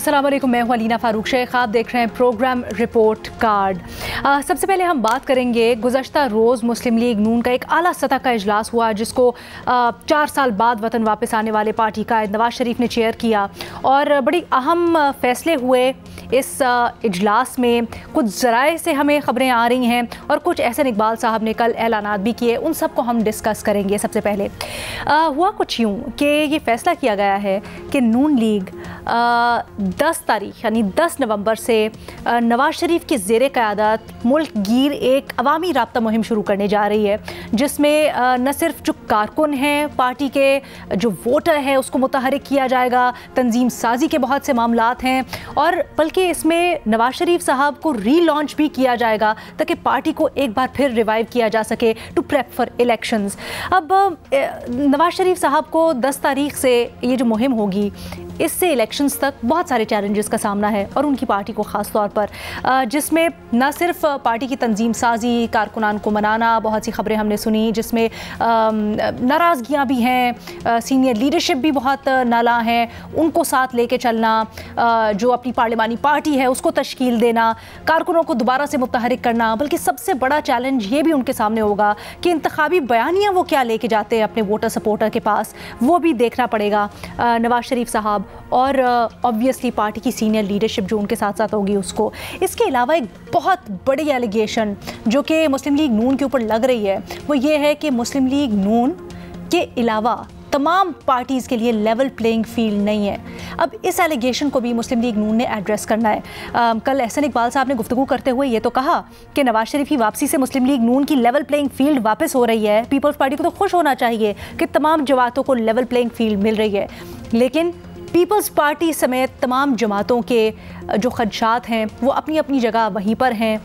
अस्सलाम वालेकुम, मैं हूं अलीना फारूक शेख। आप देख रहे हैं प्रोग्राम रिपोर्ट कार्ड। सबसे पहले हम बात करेंगे गुज़श्ता रोज़ मुस्लिम लीग नून का एक आला सतह का इजलास हुआ, जिसको 4 साल बाद वतन वापस आने वाले पार्टी का नवाज शरीफ ने चेयर किया और बड़ी अहम फ़ैसले हुए इस इजलास में। कुछ ज़राए से हमें ख़बरें आ रही हैं और कुछ एहसन इकबाल साहब ने कल ऐलानात भी किए, उन सब को हम डिस्कस करेंगे। सबसे पहले हुआ कुछ यूँ कि ये फ़ैसला किया गया है कि नून लीग 10 तारीख यानी 10 नवंबर से नवाज शरीफ की ज़ेर क़यादत मुल्क गिर एक अवामी राब्ता मुहिम शुरू करने जा रही है, जिसमें न सिर्फ जो कारकुन हैं पार्टी के, जो वोटर है उसको मुतहरिक किया जाएगा, तंजीम साजी के बहुत से मामलात हैं, और बल्कि इसमें नवाज शरीफ साहब को रीलॉन्च भी किया जाएगा ताकि पार्टी को एक बार फिर रिवाइव किया जा सके टू प्रेप फॉर इलेक्शंस। अब नवाज शरीफ साहब को 10 तारीख से ये जो मुहिम होगी, इससे इलेक्शंस तक बहुत सारे चैलेंजेस का सामना है, और उनकी पार्टी को ख़ास तौर पर, जिसमें न सिर्फ पार्टी की तंजीम साजी, कारकुनान को मनाना, बहुत सी खबरें हमने सुनी जिसमें नाराज़गियाँ भी हैं, सीनियर लीडरशिप भी बहुत नाला हैं, उनको साथ लेके चलना, जो अपनी पार्लिमानी पार्टी है उसको तश्कील देना, कारकुनों को दोबारा से मुतहरिक करना, बल्कि सबसे बड़ा चैलेंज ये भी उनके सामने होगा कि इंतखाबी बयानियाँ वो क्या लेके जाते हैं अपने वोटर सपोर्टर के पास, वो भी देखना पड़ेगा नवाज शरीफ साहब और ऑब्वियसली पार्टी की सीनियर लीडरशिप जो उनके साथ साथ होगी उसको। इसके अलावा एक बहुत बड़ी एलिगेशन जो कि मुस्लिम लीग नून के ऊपर लग रही है, वो ये है कि मुस्लिम लीग नून के अलावा तमाम पार्टीज़ के लिए लेवल प्लेइंग फील्ड नहीं है। अब इस एलिगेशन को भी मुस्लिम लीग नून ने एड्रेस करना है। कल एहसन इकबाल साहब ने गुफ्तगू करते हुए ये तो कहा कि नवाज शरीफ की वापसी से मुस्लिम लीग नून की लेवल प्लेइंग फील्ड वापस हो रही है। पीपल्स पार्टी को तो खुश होना चाहिए कि तमाम जमातों को लेवल प्लेइंग फील्ड मिल रही है, लेकिन पीपल्स पार्टी समेत तमाम जमातों के जो खदशात हैं वो अपनी अपनी जगह वहीं पर हैं,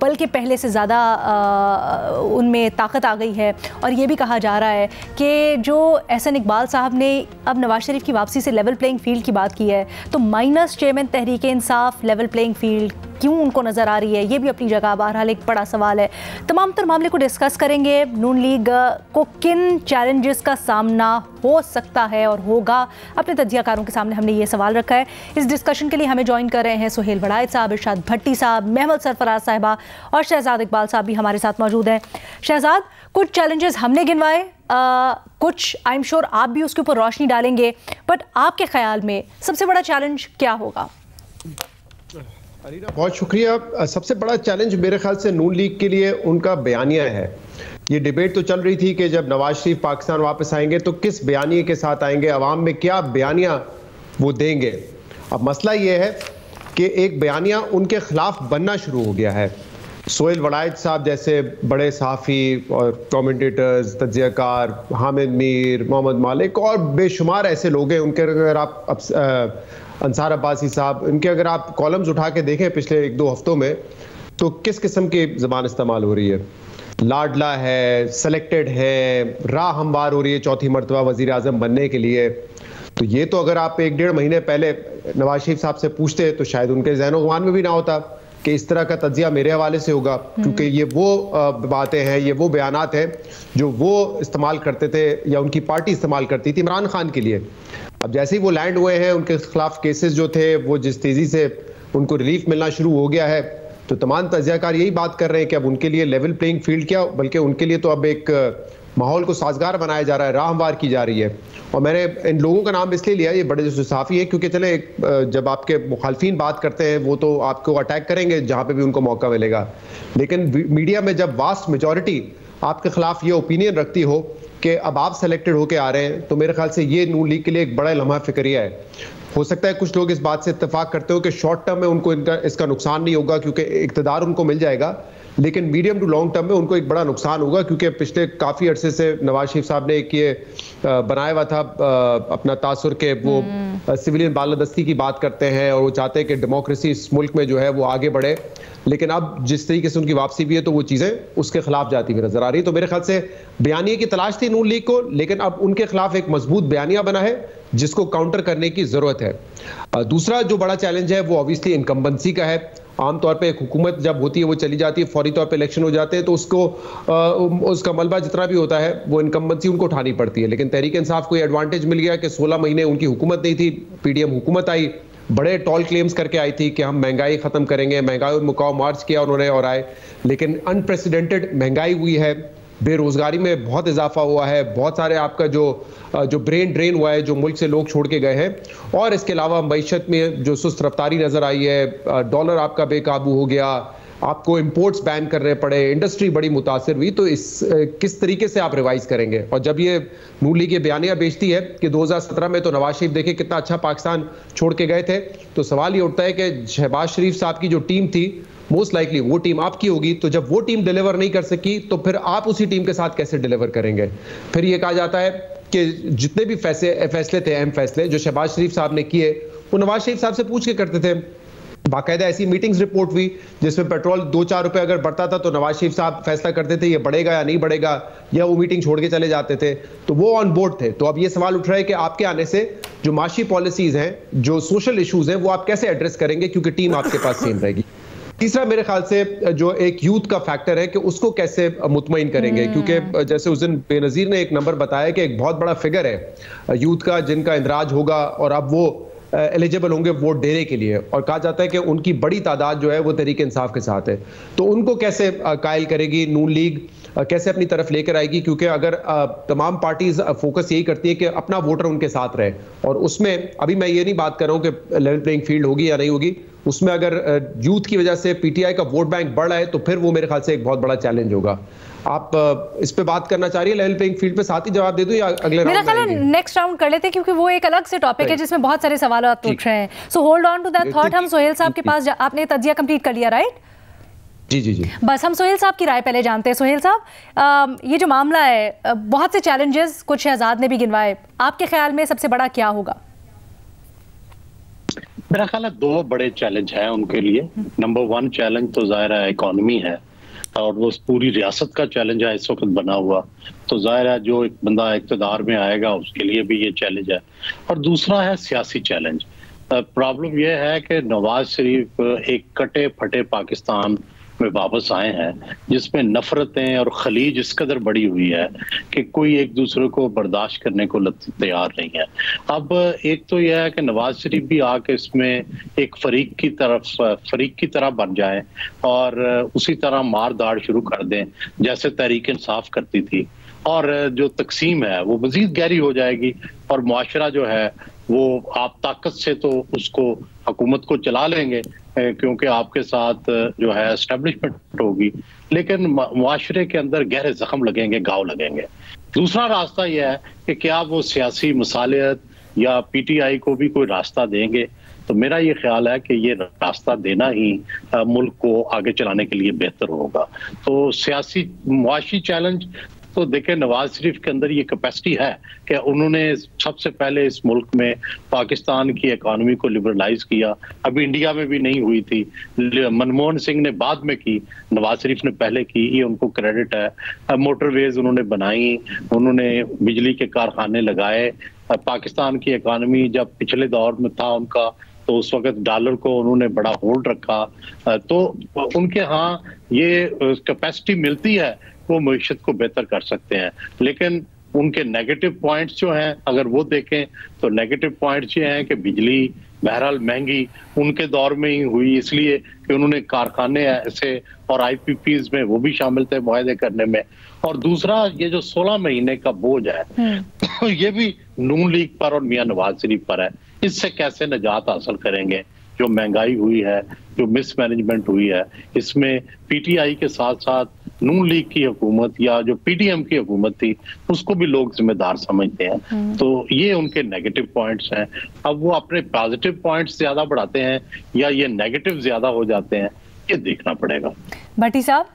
बल्कि पहले से ज़्यादा उनमें ताकत आ गई है। और ये भी कहा जा रहा है कि जो एहसन इकबाल साहब ने अब नवाज शरीफ की वापसी से लेवल प्लेइंग फील्ड की बात की है, तो minus chairman Tehreek Insaf level playing field क्यों उनको नज़र आ रही है, ये भी अपनी जगह बहरहाल एक बड़ा सवाल है। तमाम तर मामले को डिस्कस करेंगे। नून लीग को किन चैलेंजेस का सामना हो सकता है और होगा, अपने तज्जियाकारों के सामने हमने ये सवाल रखा है। इस डिस्कशन के लिए हमें ज्वाइन कर रहे हैं सुहेल वड़ायत साहब, इरशाद भट्टी साहब, महमद सरफराज साहिबा और शहजाद इकबाल साहब भी हमारे साथ मौजूद हैं। शहजाद, कुछ चैलेंजेस हमने गिनवाए, कुछ आई एम श्योर आप भी उसके ऊपर रोशनी डालेंगे, बट आपके ख्याल में सबसे बड़ा चैलेंज क्या होगा? बहुत शुक्रिया। सबसे बड़ा चैलेंज मेरे ख्याल से नून लीग के लिए उनका बयानिया है। ये डिबेट तो चल रही थी कि जब नवाज शरीफ पाकिस्तान वापस आएंगे तो किस बयानिए के साथ आएंगे, अवाम में क्या बयानिया वो देंगे। अब मसला ये है कि एक बयानिया उनके खिलाफ बनना शुरू हो गया है। सुहेल वड़ायत साहब जैसे बड़े सहाफ़ी और कमेंटेटर्स, तज्जियाकार, हामिद मीर, मोहम्मद मालिक और बेशुमार ऐसे लोग हैं, उनके अगर आप अंसार अब्बासी साहब, इनके अगर आप कॉलम्स उठा के देखें पिछले 1-2 हफ्तों में, तो किस किस्म की ज़बान इस्तेमाल हो रही है। लाडला है, सेलेक्टेड है, राह हमवार हो रही है चौथी मरतबा वज़ीर आज़म बनने के लिए। तो ये तो अगर आप 1-1.5 महीने पहले नवाज शरीफ साहब से पूछते तो शायद उनके ज़हन गुमान में भी ना होता कि इस तरह का तज्जिया मेरे हवाले से होगा, क्योंकि ये वो बातें हैं, ये वो बयानात हैं जो वो इस्तेमाल करते थे या उनकी पार्टी इस्तेमाल करती थी इमरान खान के लिए। अब जैसे ही वो लैंड हुए हैं, उनके खिलाफ केसेस जो थे वो जिस तेज़ी से उनको रिलीफ मिलना शुरू हो गया है, तो तमाम तज्जियाकार यही बात कर रहे हैं कि अब उनके लिए लेवल प्लेइंग फील्ड क्या, बल्कि उनके लिए तो अब एक माहौल को साजगार बनाया जा रहा है, राह हमवार की जा रही है। और मैंने इन लोगों का नाम इसलिए लिया, ये बड़े जो सहाफ़ी है, क्योंकि चले जब आपके मुखालफीन बात करते हैं वो तो आपको अटैक करेंगे जहाँ पे भी उनको मौका मिलेगा, लेकिन मीडिया में जब वास्ट मेजॉरिटी आपके खिलाफ ये ओपिनियन रखती हो कि अब आप सेलेक्टेड होके आ रहे हैं, तो मेरे ख्याल से ये नून लीग के लिए एक बड़ा लम्हा फिक्रिया है। हो सकता है कुछ लोग इस बात से इत्तेफाक करते हो कि शॉर्ट टर्म में उनको इसका नुकसान नहीं होगा क्योंकि इक़्तिदार उनको मिल जाएगा, लेकिन मीडियम टू लॉन्ग टर्म में उनको एक बड़ा नुकसान होगा, क्योंकि पिछले काफ़ी अरसे से नवाज शरीफ साहब ने एक ये बनाया हुआ था अपना तासुर के वो सिविलियन बालादस्ती की बात करते हैं और वो चाहते हैं कि डेमोक्रेसी इस मुल्क में जो है वो आगे बढ़े, लेकिन अब जिस तरीके से उनकी वापसी भी है तो वो चीज़ें उसके खिलाफ जाती हुई नजर आ रही है। तो मेरे ख्याल से बयानिए की तलाश थी नून लीग को, लेकिन अब उनके खिलाफ एक मजबूत बयानिया बना है जिसको काउंटर करने की जरूरत है। दूसरा जो बड़ा चैलेंज है वो ऑब्वियसली इनकम्बेंसी का है। आमतौर पे एक हुकूमत जब होती है वो चली जाती है, फौरी तौर पे इलेक्शन हो जाते हैं, तो उसका मलबा जितना भी होता है वो इनकम्बेंसी उनको उठानी पड़ती है। लेकिन तहरीक इंसाफ को ये एडवांटेज मिल गया कि 16 महीने उनकी हुकूमत नहीं थी, पीडीएम हुकूमत आई, बड़े टॉल क्लेम्स करके आई थी कि हम महंगाई खत्म करेंगे, महंगाई मुकाओ मार्च किया उन्होंने और आए, लेकिन अनप्रेसिडेंटेड महंगाई हुई है, बेरोजगारी में बहुत इजाफा हुआ है, बहुत सारे आपका जो ब्रेन ड्रेन हुआ है, जो मुल्क से लोग छोड़ के गए हैं, और इसके अलावा मईशत में जो सुस्त रफ्तारी नजर आई है, डॉलर आपका बेकाबू हो गया, आपको इंपोर्ट्स बैन करने पड़े, इंडस्ट्री बड़ी मुतासिर हुई। तो किस तरीके से आप रिवाइज करेंगे? और जब ये नून लीग ये बयानिया बेचती है कि 2017 में तो नवाज शरीफ देखे कितना अच्छा पाकिस्तान छोड़ के गए थे, तो सवाल ये उठता है कि शहबाज शरीफ साहब की जो टीम थी मोस्ट लाइकली वो टीम आपकी होगी, तो जब वो टीम डिलीवर नहीं कर सकी तो फिर आप उसी टीम के साथ कैसे डिलीवर करेंगे? फिर ये कहा जाता है कि जितने भी फैसले थे, अहम फैसले जो शहबाज शरीफ साहब ने किए, वो नवाज शरीफ साहब से पूछ के करते थे। बाकायदा ऐसी मीटिंग्स रिपोर्ट हुई जिसमें पेट्रोल 2-4 रुपए अगर बढ़ता था तो नवाज शरीफ साहब फैसला करते थे ये बढ़ेगा या नहीं बढ़ेगा, या वो मीटिंग छोड़ के चले जाते थे, तो वो ऑन बोर्ड थे। तो अब ये सवाल उठ रहा है कि आपके आने से जो माशी पॉलिसीज हैं, जो सोशल इश्यूज हैं, वो आप कैसे एड्रेस करेंगे, क्योंकि टीम आपके पास सेम रहेगी। तीसरा मेरे ख्याल से जो एक यूथ का फैक्टर है कि उसको कैसे मुतमईन करेंगे, क्योंकि जैसे उस दिन बेनजीर ने एक नंबर बताया कि एक बहुत बड़ा फिगर है यूथ का जिनका इंदराज होगा और अब वो एलिजिबल होंगे वोट देने के लिए, और कहा जाता है कि उनकी बड़ी तादाद जो है वो तहरीक इंसाफ के साथ है। तो उनको कैसे कायल करेगी नून लीग, कैसे अपनी तरफ लेकर आएगी? क्योंकि अगर तमाम पार्टीज फोकस यही करती है कि अपना वोटर उनके साथ रहे, और उसमें अभी मैं ये नहीं बात कर रहा हूं कि लेवल प्लेइंग फील्ड होगी या नहीं होगी, उसमें अगर यूथ की वजह से पीटीआई का वोट बैंक बढ़ रहा है तो फिर वो मेरे ख्याल से एक बहुत बड़ा चैलेंज होगा। आप इस पे बात करना चाह रही है लेवल प्लेइंग फील्ड पे, साथ ही जवाब दे दूं या अगले मेरा ख्याल है नेक्स्ट राउंड कर लेते हैं, क्योंकि वो एक अलग से टॉपिक है जिसमें बहुत सारे सवाल उठ रहे हैं। So hold on to that thought. हम सोहेल साहब के पास, आपने तजिया कंप्लीट कर लिया, राइट? जी। बस हम सोहेल साहब की राय पहले जानते हैं। सोहेल साहब, ये जो मामला है, बहुत से चैलेंजेस कुछ शहजाद ने भी गिनवाए, आपके ख्याल में सबसे बड़ा क्या होगा? मेरा ख्याल है 2 बड़े चैलेंज हैं उनके लिए। नंबर 1 चैलेंज तो जाहिर है इकॉनमी है, और वो पूरी रियासत का चैलेंज है इस वक्त बना हुआ। तो जाहिर है जो एक बंदा इक़्तिदार में आएगा उसके लिए भी ये चैलेंज है। और दूसरा है सियासी चैलेंज। प्रॉब्लम यह है कि नवाज शरीफ एक कटे फटे पाकिस्तान में वापस आए हैं जिसमें नफरतें और खलीज इस कदर बड़ी हुई है कि कोई एक दूसरे को बर्दाश्त करने को तैयार नहीं है। अब एक तो यह है कि नवाज शरीफ भी आके इसमें एक फरीक की तरह बन जाए और उसी तरह मार दाड़ शुरू कर दें जैसे तहरीक इंसाफ करती थी, और जो तकसीम है वो मजीद गहरी हो जाएगी, और मुआशरा जो है वो आप ताकत से तो उसको हुकूमत को चला लेंगे क्योंकि आपके साथ जो है एस्टेब्लिशमेंट होगी, लेकिन मुआशरे के अंदर गहरे जख्म लगेंगे, घाव लगेंगे। दूसरा रास्ता यह है कि क्या वो सियासी मसालियत या पीटीआई को भी कोई रास्ता देंगे, तो मेरा ये ख्याल है कि ये रास्ता देना ही मुल्क को आगे चलाने के लिए बेहतर होगा। तो सियासी मुआशी चैलेंज तो देखें, नवाज शरीफ के अंदर ये कैपेसिटी है कि उन्होंने सबसे पहले इस मुल्क में पाकिस्तान की इकॉनमी को लिबरलाइज किया। अभी इंडिया में भी नहीं हुई थी, मनमोहन सिंह ने बाद में की, नवाज शरीफ ने पहले की, ये उनको क्रेडिट है। मोटरवेज उन्होंने बनाई, उन्होंने बिजली के कारखाने लगाए। पाकिस्तान की इकॉनमी जब पिछले दौर में था उनका, तो उस वक्त डॉलर को उन्होंने बड़ा होल्ड रखा। तो उनके यहाँ ये कैपेसिटी मिलती है, वो मईशत को बेहतर कर सकते हैं। लेकिन उनके नेगेटिव पॉइंट्स जो हैं अगर वो देखें तो नेगेटिव पॉइंट्स ये हैं कि बिजली बहरहाल महंगी उनके दौर में ही हुई, इसलिए कि उन्होंने कारखाने ऐसे और आईपीपीज में वो भी शामिल थे मुआहदे करने में। और दूसरा ये जो 16 महीने का बोझ है ये भी नून लीग पर और मियां नवाज शरीफ पर है। इससे कैसे निजात हासिल करेंगे? जो महंगाई हुई है, जो मिसमैनेजमेंट हुई है, इसमें पीटीआई के साथ साथ नून लीग की हुकूमत या जो पीडीएम की हुकूमत थी उसको भी लोग जिम्मेदार समझते हैं। तो ये उनके नेगेटिव पॉइंट्स हैं। अब वो अपने पॉजिटिव पॉइंट्स ज्यादा बढ़ाते हैं या ये नेगेटिव ज्यादा हो जाते हैं, ये देखना पड़ेगा। भट्टी साहब।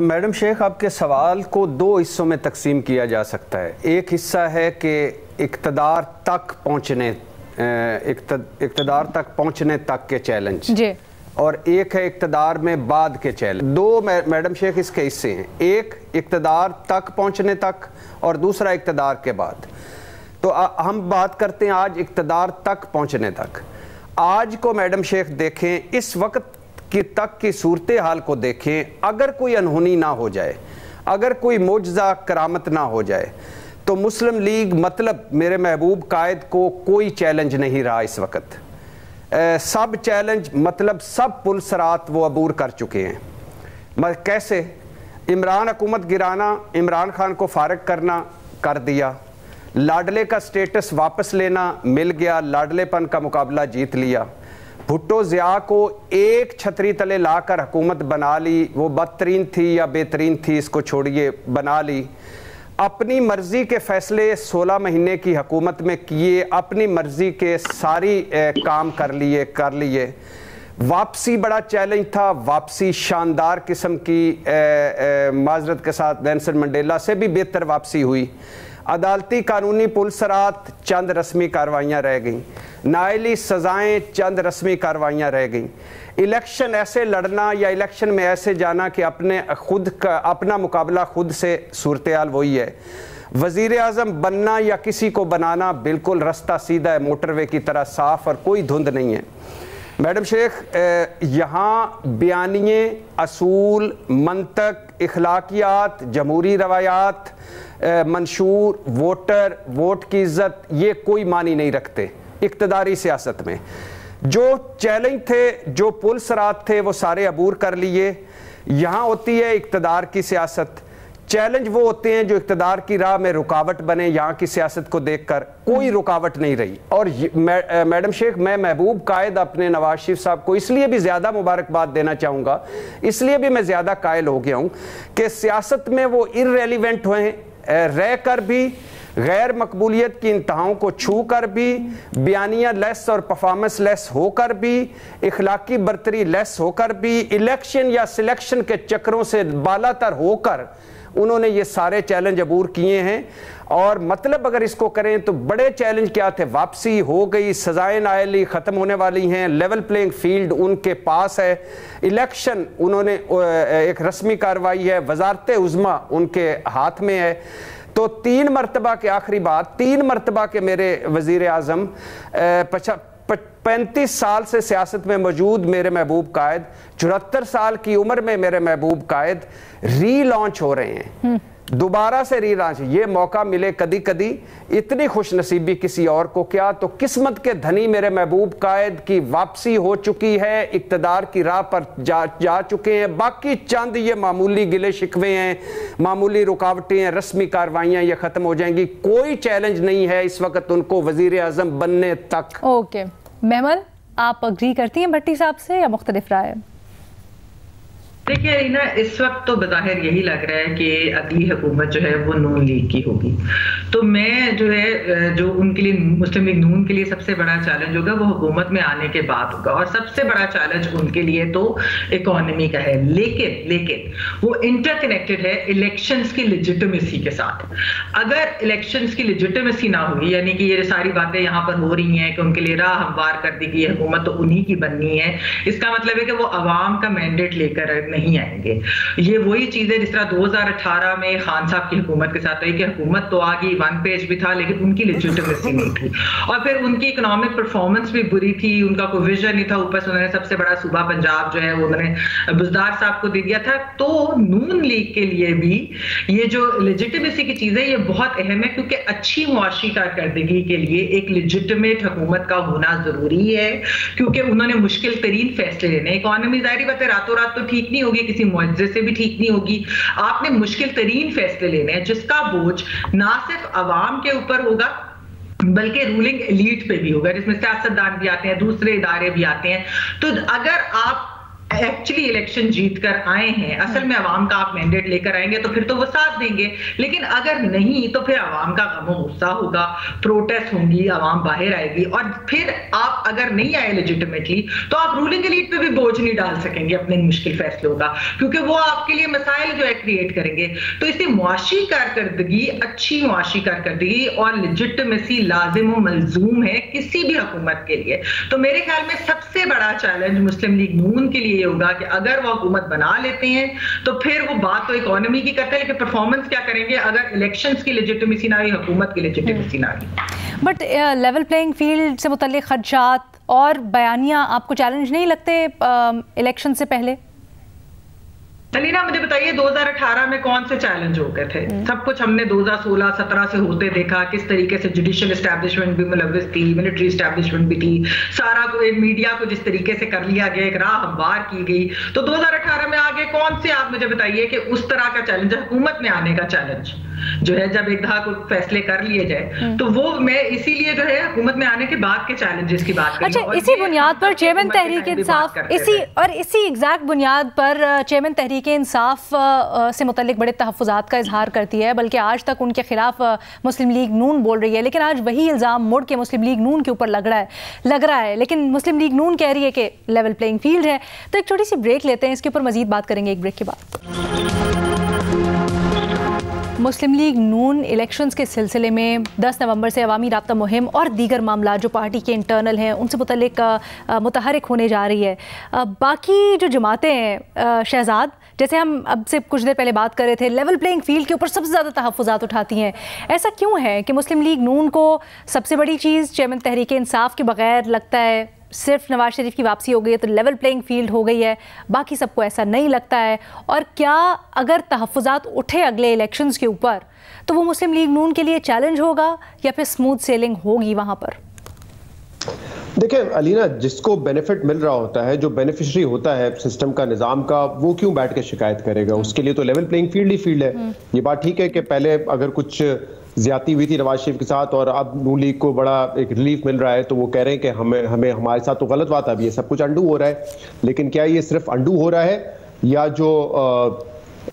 मैडम शेख, आपके सवाल को 2 हिस्सों में तकसीम किया जा सकता है। एक हिस्सा है कि इक़्तिदार तक पहुंचने तक के चैलेंज जी, और एक है इक़्तिदार में बाद के चैलेंज। 2 मैडम शेख इसके हिस्से हैं, एक इक़्तिदार तक पहुंचने तक और दूसरा इक़्तिदार के बाद। तो हम बात करते हैं आज इक़्तिदार तक पहुंचने तक। आज को मैडम शेख देखें, इस वक्त की तक की सूरत हाल को देखें, अगर कोई अनहोनी ना हो जाए, अगर कोई मोजज़ा करामत ना हो जाए, तो मुस्लिम लीग मतलब मेरे महबूब कायद को कोई चैलेंज नहीं रहा इस वक्त। सब चैलेंज मतलब सब पुलसरात वो अबूर कर चुके हैं। कैसे? इमरान हुकूमत गिराना, इमरान खान को फारग करना कर दिया, लाडले का स्टेटस वापस लेना मिल गया, लाडलेपन का मुकाबला जीत लिया, भुट्टो ज़िया को एक छतरी तले लाकर हुकूमत बना ली, वो बदतरीन थी या बेहतरीन थी इसको छोड़िए, बना ली, अपनी मर्ज़ी के फ़ैसले 16 महीने की हुकूमत में किए, अपनी मर्ज़ी के सारी काम कर लिए। वापसी बड़ा चैलेंज था, वापसी शानदार किस्म की, माजरत के साथ नेल्सन मंडेला से भी बेहतर वापसी हुई। अदालती कानूनी पुलसरात चंद रस्मी कार्रवाइयाँ रह गईं, नाइली सज़ाएँ चंद रस्मी कार्रवाइयाँ रह गईं। इलेक्शन ऐसे लड़ना या इलेक्शन में ऐसे जाना कि अपना मुकाबला खुद से सूरत हाल वही है। वज़ीर आज़म बनना या किसी को बनाना बिल्कुल रास्ता सीधा है, मोटरवे की तरह साफ़ और कोई धुंध नहीं है। मैडम शेख, यहाँ बयानिए, असूल, मंतक, इखलाकियात, जमहूरी रवायात, मंशूर, वोट की इज्जत, ये कोई मानी नहीं रखते इक़्तिदारी सियासत में। जो चैलेंज थे, जो पुलसरात थे, वो सारे अबूर कर लिए। यहाँ होती है इक़्तिदार की सियासत। चैलेंज वो होते हैं जो इक़्तिदार की राह में रुकावट बने। यहाँ की सियासत को देखकर कोई रुकावट नहीं रही। और मैडम शेख, मैं महबूब कायद अपने नवाज शरीफ साहब को इसलिए भी ज़्यादा मुबारकबाद देना चाहूँगा, इसलिए भी मैं ज़्यादा कायल हो गया हूँ कि सियासत में वो इर्रेलिवेंट हुए, रह कर भी, गैर मकबूलियत की इंतहाओं को छू कर भी, बयानिया लेस और परफॉर्मेंस लेस होकर भी, इखलाकी बर्तरी लेस होकर भी, इलेक्शन या सिलेक्शन के चक्रों से बालातर होकर उन्होंने ये सारे चैलेंज अबूर किए हैं। और मतलब अगर इसको करें तो बड़े चैलेंज क्या थे? वापसी हो गई, सजाएं नायली ख़त्म होने वाली हैं, लेवल प्लेइंग फील्ड उनके पास है, इलेक्शन उन्होंने एक रस्मी कार्रवाई है, वजारत उज़्मा उनके हाथ में है। तो 3 मरतबा के, आखिरी बात, 3 मरतबा के मेरे वज़ीर आज़म 35 साल से सियासत में मौजूद मेरे महबूब कायद, 74 साल की उम्र में मेरे महबूब कायद री लॉन्च हो रहे हैं, दोबारा से री लॉन्च। ये मौका मिले कदी कदी, इतनी खुश नसीबी किसी और को क्या। तो किस्मत के धनी मेरे महबूब कायद की वापसी हो चुकी है, इक़्तिदार की राह पर जा चुके हैं। बाकी चंद ये मामूली गिले शिकवे हैं, मामूली रुकावटें हैं, रस्मी कार्रवाइयाँ ये ख़त्म हो जाएंगी। कोई चैलेंज नहीं है इस वक्त उनको वज़ीर आज़म बनने तक। ओके मेमल, आप अग्री करती हैं भट्टी साहब से या मुख्तलिफ राय? देखिए रीना, इस वक्त तो बज़ाहिर यही लग रहा है कि अगली हुकूमत जो है वो नून लीग की होगी। तो मैं जो है, जो उनके लिए, मुस्लिम लीग नून के लिए सबसे बड़ा चैलेंज होगा वो हुकूमत में आने के बाद होगा। और सबसे बड़ा चैलेंज उनके लिए तो इकोनॉमी का है, लेकिन वो इंटरकनेक्टेड है इलेक्शंस की लेजिटिमेसी के साथ। अगर इलेक्शंस की लेजिटिमेसी ना हुई, यानी कि ये सारी बातें यहाँ पर हो रही हैं कि उनके लिए राह हमवार कर दी गई हुकूमत तो उन्हीं की बननी है, इसका मतलब है कि वो अवाम का मैंडेट लेकर नहीं आएंगे। ये वही चीज है जिस तरह 2018 में खान साहब की हुकूमत के साथ हुई कि हुकूमत तो आ गई, 1 पेज भी था, लेकिन उनकी लेजिटिमेसी नहीं थी। और फिर उनकी इकोनॉमिक परफॉर्मेंस भी बुरी थी, उनका कोई विजन नहीं था। ऊपर से उन्होंने सबसे बड़ा सूबा पंजाब जो है वो उन्होंने बुज़दार साहब को दे दिया था। तो नून लीग के लिए भी ये जो लेजिटिमेसी की चीज है ये बहुत अहम है, क्योंकि अच्छी मुआशी कारकर्दगी के लिए एक लेजिटिमेट हुकूमत का होना जरूरी है, क्योंकि उन्होंने मुश्किल तरीन फैसले लेने। इकोनॉमी जाहिर बात है रातों रात तो ठीक नहीं होगी, किसी मुआवजे से भी ठीक नहीं होगी। आपने मुश्किल तरीन फैसले लेने हैं जिसका बोझ ना सिर्फ अवाम के ऊपर होगा बल्कि रूलिंग एलीट पे भी होगा, जिसमें सियासतदान भी आते हैं, दूसरे इदारे भी आते हैं। तो अगर आप एक्चुअली इलेक्शन जीत कर आए हैं, असल में अवाम का आप मैंडेट लेकर आएंगे तो फिर तो वो साथ देंगे, लेकिन अगर नहीं तो फिर अवाम का गम और गुस्सा होगा, प्रोटेस्ट होंगी, अवाम बाहर आएगी। और फिर आप अगर नहीं आए लेजिटिमेटली तो आप रूलिंग एलीट पे भी बोझ नहीं डाल सकेंगे अपने मुश्किल फैसलों का, क्योंकि वो आपके लिए मसाइल जो है क्रिएट करेंगे। तो इसे मुआशी कारकर्दगी, अच्छी मुआशी कारकर्दगी और लेजिटिमेसी लाजिम व मलजूम है किसी भी हुकूमत के लिए। तो मेरे ख्याल में सबसे बड़ा चैलेंज मुस्लिम लीग नून के लिए होगा कि अगर वो हुकूमत बना लेते हैं तो फिर वो बात तो इकोनॉमी की करते हैं, लेकिन परफॉर्मेंस क्या करेंगे अगर इलेक्शंस की लेजिटिमेसी ना हुई, हुकूमत की लेजिटिमेसी ना हुई। बट लेवल प्लेइंग फील्ड से मुतल्लिक खदशात और बयानियां आपको चैलेंज नहीं लगते इलेक्शन से पहले? अलीना, मुझे बताइए 2018 में कौन से चैलेंज हो गए थे? सब कुछ हमने 2016-17 से होते देखा, किस तरीके से जुडिशियल एस्टैब्लिशमेंट भी मुलव्विस थी, मिलिट्री एस्टैब्लिशमेंट भी थी, सारा मीडिया को जिस तरीके से कर लिया गया, एक राह हमवार की गई। तो 2018 में आगे कौन से, आप मुझे बताइए कि उस तरह का चैलेंज, हुकूमत में आने का चैलेंज जो है, जब एक दफा कुछ फैसले कर लिए जाए, तो वो मैं इसीलिए जो है हुकूमत में आने के बाद के चैलेंजेस की बात करी। अच्छा, इसी बुनियाद पर चेयरमैन तहरीक इंसाफ, इसी एग्जैक्ट बुनियाद पर चेयरमैन तहरीक इंसाफ से मुतल्लिक बड़े तहफ़्फ़ुज़ात का इजहार करती है, बल्कि आज तक उनके खिलाफ मुस्लिम लीग नून बोल रही है, लेकिन आज वही इल्ज़ाम मुड़ के मुस्लिम लीग नून के ऊपर लग रहा है। लेकिन मुस्लिम लीग नून कह रही है कि लेवल प्लेइंग फील्ड है। तो एक छोटी सी ब्रेक लेते हैं, इसके ऊपर मजीद बात करेंगे एक ब्रेक के बाद। मुस्लिम लीग नून इलेक्शंस के सिलसिले में 10 नवंबर से अवामी राब्ता मुहिम और दीगर मामला जो पार्टी के इंटरनल हैं उनसे मुतल्लिक मुतहरिक होने जा रही है। बाकी जो जमातें हैं शहजाद, जैसे हम अब से कुछ देर पहले बात कर रहे थे, लेवल प्लेइंग फील्ड के ऊपर सबसे ज़्यादा तहफ़्फ़ुज़ात उठाती हैं। ऐसा क्यों है कि मुस्लिम लीग नून को सबसे बड़ी चीज़ चेयरमैन तहरीक इंसाफ के बगैर लगता है सिर्फ नवाज शरीफ की वापसी हो गई है तो लेवल प्लेइंग फील्ड हो गई है, बाकी सबको ऐसा नहीं लगता है? और क्या अगर तहफ़्फ़ुज़ात उठे अगले इलेक्शंस के ऊपर तो वो मुस्लिम लीग नून के लिए चैलेंज होगा या फिर स्मूथ सेलिंग होगी वहाँ पर? देखिए अलीना, जिसको बेनिफिट मिल रहा होता है, जो बेनिफिशरी होता है सिस्टम का, निज़ाम का, वो क्यों बैठ के शिकायत करेगा? उसके लिए तो लेवल प्लेइंग फील्ड ही फील्ड है। ये बात ठीक है कि पहले अगर कुछ ज्यादती हुई थी नवाज शरीफ के साथ और अब नून लीग को बड़ा एक रिलीफ मिल रहा है, तो वो कह रहे हैं कि हमें हमारे साथ तो गलत बात, अब ये सब कुछ अंडू हो रहा है। लेकिन क्या ये सिर्फ अंडू हो रहा है या जो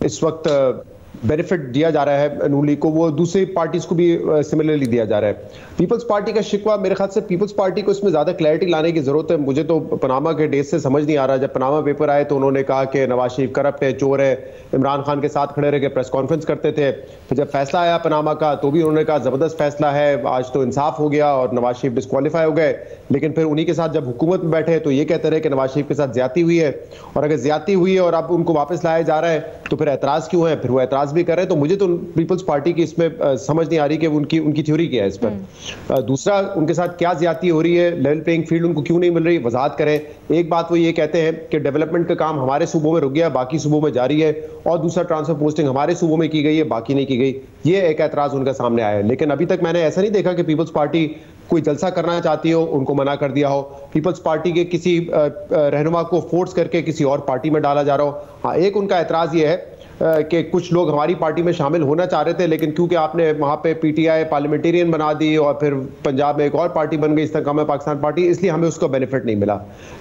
इस वक्त बेनिफिट दिया जा रहा है नून लीग को, वो दूसरी पार्टीज को भी सिमिलरली दिया जा रहा है? पीपल्स पार्टी का शिकवा, मेरे ख्याल से पीपल्स पार्टी को इसमें ज्यादा क्लैरिटी लाने की जरूरत है। मुझे तो पनामा के डेज से समझ नहीं आ रहा। जब पनामा पेपर आए तो उन्होंने कहा कि नवाज शरीफ करप्ट है, चोर है, इमरान खान के साथ खड़े रह के प्रेस कॉन्फ्रेंस करते थे। फिर जब फैसला आया पनामा का तो भी उन्होंने कहा जबरदस्त फैसला है, आज तो इंसाफ हो गया और नवाज शरीफ डिस्क्वालीफाई हो गए। लेकिन फिर उन्हीं के साथ जब हुकूमत में बैठे तो ये कहते रहे कि नवाज शरीफ के साथ ज्यादती हुई है, और अगर ज्यादती हुई है और अब उनको वापस लाया जा रहा है तो फिर एतराज क्यों है? फिर वो एतराज भी कर रहे हैं। तो मुझे तो पीपल्स पार्टी की इसमें समझ नहीं आ रही कि उनकी थ्योरी क्या है इस पर। दूसरा, उनके साथ क्या ज्यादती हो रही है, लेवल प्लेइंग फील्ड उनको क्यों नहीं मिल रही, वजाहत करें। एक बात वो ये कहते हैं कि डेवलपमेंट का काम हमारे सूबों में रुक गया, बाकी सूबों में जारी है, और दूसरा ट्रांसफर पोस्टिंग हमारे सूबों में की गई है, बाकी नहीं की गई। ये एक एतराज उनका सामने आया है। लेकिन अभी तक मैंने ऐसा नहीं देखा कि पीपल्स पार्टी कोई जलसा करना चाहती हो, उनको मना कर दिया हो, पीपल्स पार्टी के किसी रहनुमा को फोर्स करके किसी और पार्टी में डाला जा रहा हो। हाँ, एक उनका एतराज ये है कि कुछ लोग हमारी पार्टी में शामिल होना चाह रहे थे, लेकिन क्योंकि आपने वहां पे पीटीआई पार्लियामेंटेरियन बना दी और फिर पंजाब में एक और पार्टी बन गई इस्तेकाम पाकिस्तान पार्टी, इसलिए हमें उसका बेनिफिट नहीं मिला।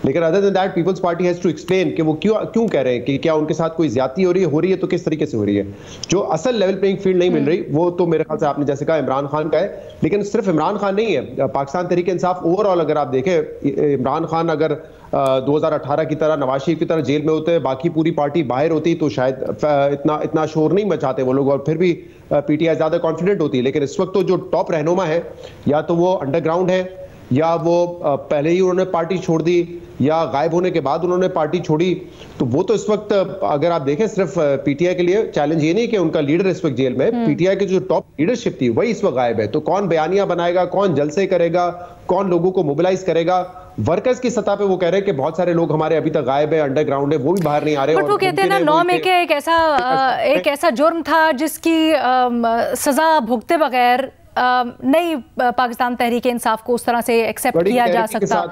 लेकिन other than that Peoples Party has to explain कि वो क्यों कह रहे हैं कि क्या उनके साथ कोई ज्यादती हो रही है तो किस तरीके से हो रही है। जो असल लेवल प्लेइंग फील्ड नहीं मिल रही वो तो मेरे ख्याल से आपने जैसे कहा इमरान खान का है, लेकिन सिर्फ इमरान खान नहीं है, पाकिस्तान तहरीक इंसाफ ओवरऑल अगर आप देखें, इमरान खान अगर 2018 की तरह नवाज शरीफ की तरह जेल में होते, बाकी पूरी पार्टी बाहर होती तो शायद इतना शोर नहीं मचाते वो लोग, और फिर भी पीटीआई ज्यादा कॉन्फिडेंट होती। लेकिन इस वक्त तो जो टॉप रहनुमा है, या तो वो अंडरग्राउंड है, या वो पहले ही उन्होंने पार्टी छोड़ दी, या गायब होने के बाद उन्होंने पार्टी छोड़ी। तो वो तो इस वक्त अगर आप देखें सिर्फ पीटीआई के लिए चैलेंज ये नहीं कि उनका लीडर इस वक्त जेल में, पीटीआई की जो टॉप लीडरशिप थी वही इस वक्त गायब है। तो कौन बयानियां बनाएगा, कौन जलसे करेगा, कौन लोगों को मोबिलाइज करेगा? वर्कर्स की सतह पे वो कह रहे हैं कि बहुत सारे लोग हमारे अभी तक गायब है, अंडरग्राउंड है, वो भी बाहर नहीं आ रहे। बट वो कहते हैं ना 9 मई के एक ऐसा जुर्म था जिसकी सजा भुगते बगैर नहीं पाकिस्तान तहरीक इंसाफ को उस तरह से एक्सेप्ट किया जा सकता।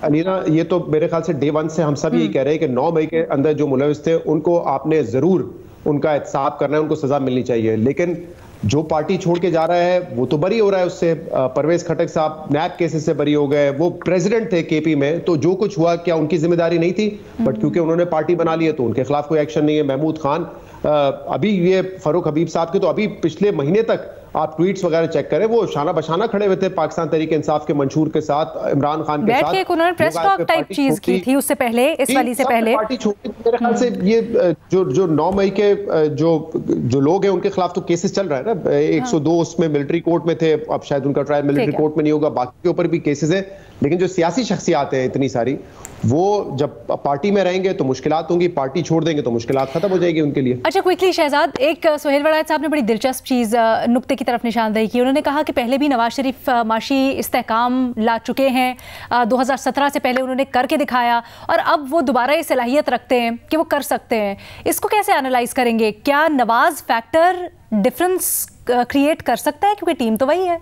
अलीना, ये तो मेरे ख्याल से डे वन से हम सब यही कह रहे हैं कि 9 मई के अंदर जो मुलविस थे उनको आपने जरूर उनका एहतसाब करना है, उनको सजा मिलनी चाहिए। लेकिन जो पार्टी छोड़ के जा रहा है वो तो बरी हो रहा है उससे। परवेज खटक साहब नैब केसेस से बरी हो गए, वो प्रेसिडेंट थे केपी में, तो जो कुछ हुआ क्या उनकी जिम्मेदारी नहीं थी? बट क्योंकि उन्होंने पार्टी बना ली है तो उनके खिलाफ कोई एक्शन नहीं है। महमूद खान, अभी ये फारूक हबीब साहब के तो अभी पिछले महीने तक आप ट्वीट्स वगैरह चेक करें, वो शाना बशाना खड़े हुए थे पाकिस्तान तहरीक इंसाफ के मंशूर के साथ, इमरान खान के साथ। उन्होंने प्रेस टॉक टाइप चीज की थी उससे पहले, इस वाली से पहले पार्टी छोटी। मेरे ख्याल से ये जो 9 मई के जो लोग हैं उनके खिलाफ तो केसेस चल रहा है ना, 102 उसमें मिलिट्री कोर्ट में थे, अब शायद उनका ट्रायल मिलिट्री कोर्ट में नहीं होगा, बाकी के ऊपर भी केसेस है। लेकिन जो सियासी शख्सियात हैं इतनी सारी, वो जब पार्टी में रहेंगे तो मुश्किलात होंगी, पार्टी छोड़ देंगे तो मुश्किलात खत्म हो जाएगी उनके लिए। अच्छा, क्विकली शहजाद, एक सुहेल वड़ायत साहब ने बड़ी दिलचस्प चीज़ नुक्ते की तरफ निशानदेही की। उन्होंने कहा कि पहले भी नवाज शरीफ माशी इस्तेहकाम ला चुके हैं, 2017 से पहले उन्होंने करके दिखाया और अब वो दोबारा ये सलाहियत रखते हैं कि वो कर सकते हैं। इसको कैसे एनालाइज करेंगे? क्या नवाज फैक्टर डिफरेंस क्रिएट कर सकता है, क्योंकि टीम तो वही है?